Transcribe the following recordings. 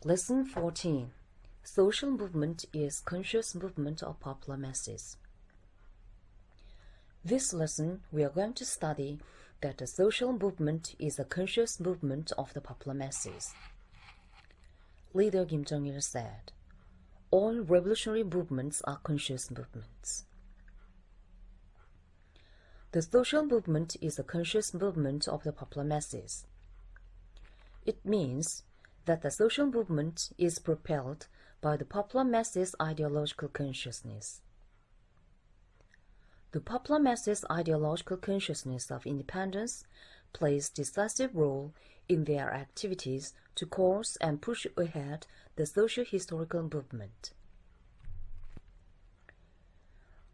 Lesson 14. Social movement is conscious movement of popular masses. This lesson we are going to study that the social movement is a conscious movement of the popular masses. Leader Kim Jong-il said, "All revolutionary movements are conscious movements." The social movement is a conscious movement of the popular masses. It means that the social movement is propelled by the popular masses' ideological consciousness. The popular masses' ideological consciousness of independence plays a decisive role in their activities to cause and push ahead the socio-historical movement.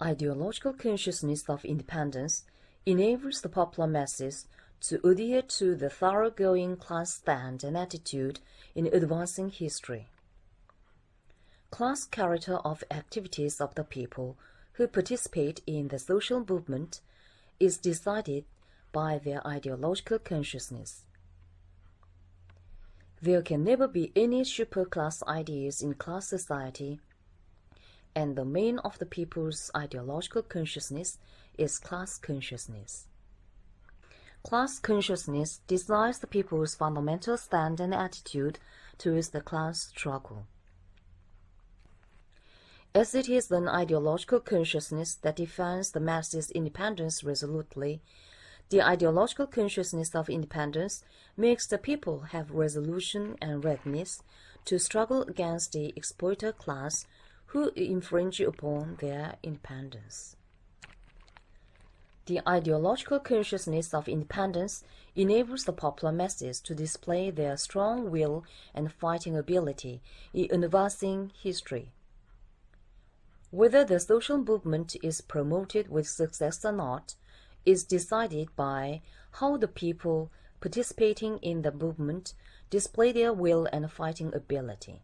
Ideological consciousness of independence enables the popular masses to adhere to the thoroughgoing class stand and attitude in advancing history. Class character of activities of the people who participate in the social movement is decided by their ideological consciousness. There can never be any superclass ideas in class society, and the main of the people's ideological consciousness is class consciousness. Class consciousness decides the people's fundamental stand and attitude towards the class struggle. As it is an ideological consciousness that defends the masses' independence resolutely, the ideological consciousness of independence makes the people have resolution and readiness to struggle against the exploiter class who infringe upon their independence. The ideological consciousness of independence enables the popular masses to display their strong will and fighting ability in advancing history. Whether the social movement is promoted with success or not is decided by how the people participating in the movement display their will and fighting ability.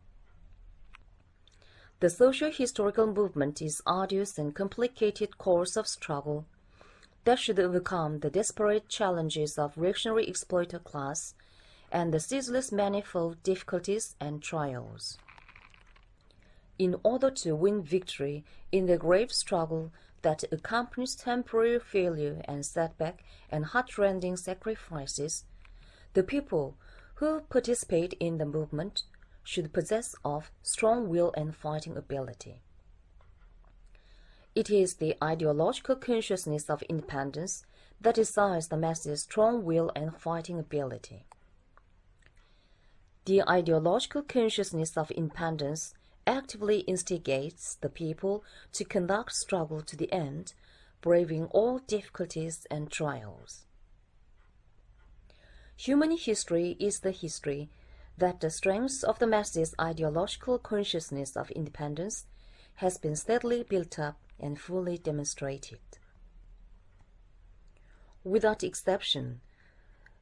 The socio-historical movement is an arduous and complicated course of struggle that should overcome the desperate challenges of reactionary exploiter class and the ceaseless manifold difficulties and trials. In order to win victory in the grave struggle that accompanies temporary failure and setback and heart-rending sacrifices, the people who participate in the movement should possess of strong will and fighting ability. It is the ideological consciousness of independence that decides the masses' strong will and fighting ability. The ideological consciousness of independence actively instigates the people to conduct struggle to the end, braving all difficulties and trials. Human history is the history that the strength of the masses' ideological consciousness of independence has been steadily built up and fully demonstrated. Without exception,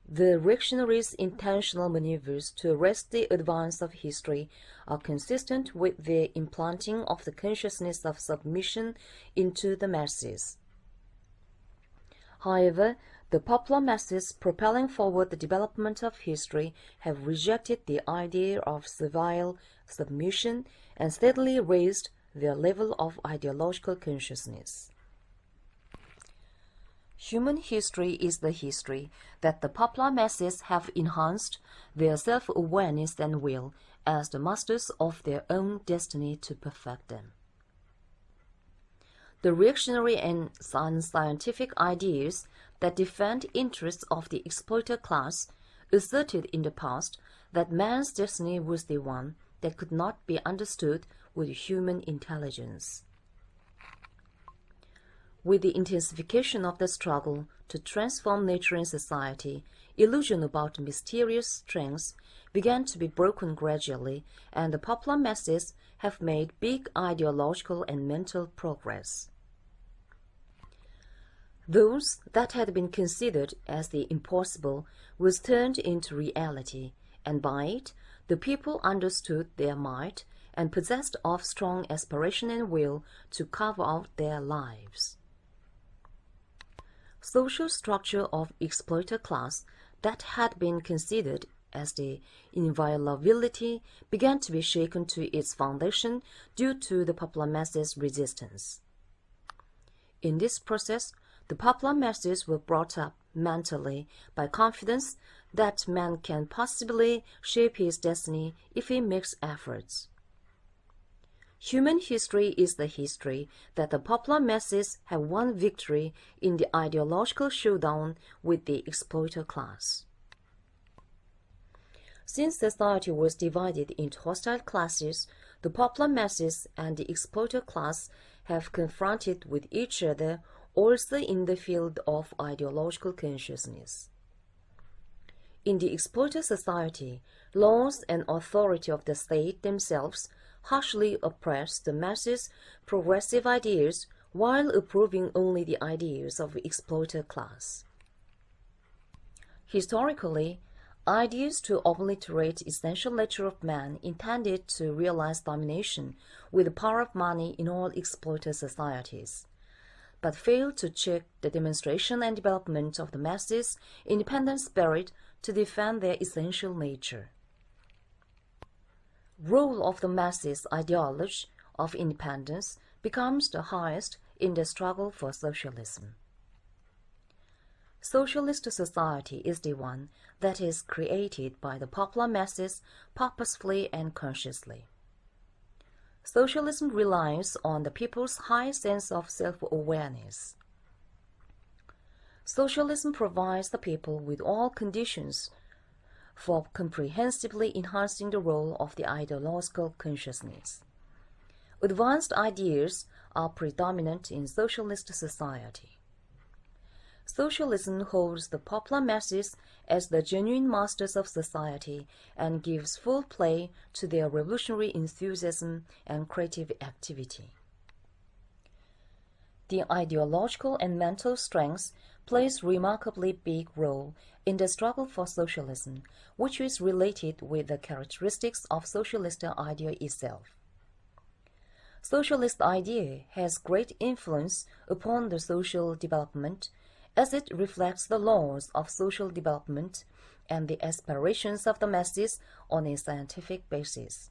the reactionaries' intentional maneuvers to arrest the advance of history are consistent with the implanting of the consciousness of submission into the masses. However, the popular masses propelling forward the development of history have rejected the idea of servile submission and steadily raised their level of ideological consciousness. Human history is the history that the popular masses have enhanced their self-awareness and will as the masters of their own destiny to perfect them. The reactionary and unscientific ideas that defend interests of the exploiter class asserted in the past that man's destiny was the one that could not be understood with human intelligence. With the intensification of the struggle to transform nature and society, illusion about mysterious strengths began to be broken gradually, and the popular masses have made big ideological and mental progress. Those that had been considered as the impossible was turned into reality, and by it the people understood their might and possessed of strong aspiration and will to carve out their lives. Social structure of exploiter class that had been considered as the inviolability began to be shaken to its foundation due to the popular masses' resistance. In this process, the popular masses were brought up mentally by confidence that man can possibly shape his destiny if he makes efforts. Human history is the history that the popular masses have won victory in the ideological showdown with the exploiter class. Since society was divided into hostile classes, the popular masses and the exploiter class have confronted with each other also in the field of ideological consciousness. In the exploiter society, laws and authority of the state themselves harshly oppress the masses' progressive ideas while approving only the ideas of the exploiter class. Historically, ideas to obliterate essential nature of man intended to realize domination with the power of money in all exploiter societies, but failed to check the demonstration and development of the masses' independent spirit to defend their essential nature. Role of the masses' ideology of independence becomes the highest in the struggle for socialism. Socialist society is the one that is created by the popular masses purposefully and consciously. Socialism relies on the people's high sense of self-awareness. Socialism provides the people with all conditions for comprehensively enhancing the role of the ideological consciousness. Advanced ideas are predominant in socialist society. Socialism holds the popular masses as the genuine masters of society and gives full play to their revolutionary enthusiasm and creative activity. The ideological and mental strength plays a remarkably big role in the struggle for socialism, which is related with the characteristics of socialist idea itself. Socialist idea has great influence upon the social development, as it reflects the laws of social development and the aspirations of the masses on a scientific basis.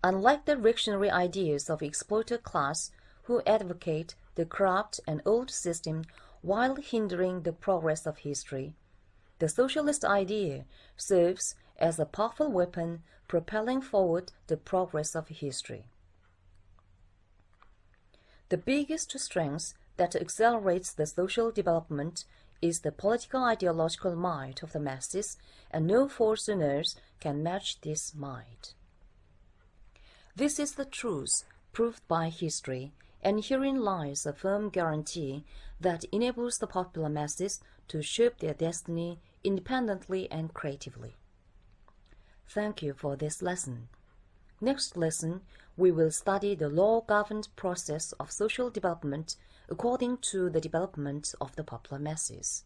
Unlike the reactionary ideas of exploiter class who advocate the corrupt and old system while hindering the progress of history, the socialist idea serves as a powerful weapon propelling forward the progress of history. The biggest strength that accelerates the social development is the political ideological might of the masses, and no force on earth can match this might. This is the truth proved by history, and herein lies a firm guarantee that enables the popular masses to shape their destiny independently and creatively. Thank you for this lesson. Next lesson, we will study the law-governed process of social development according to the development of the popular masses.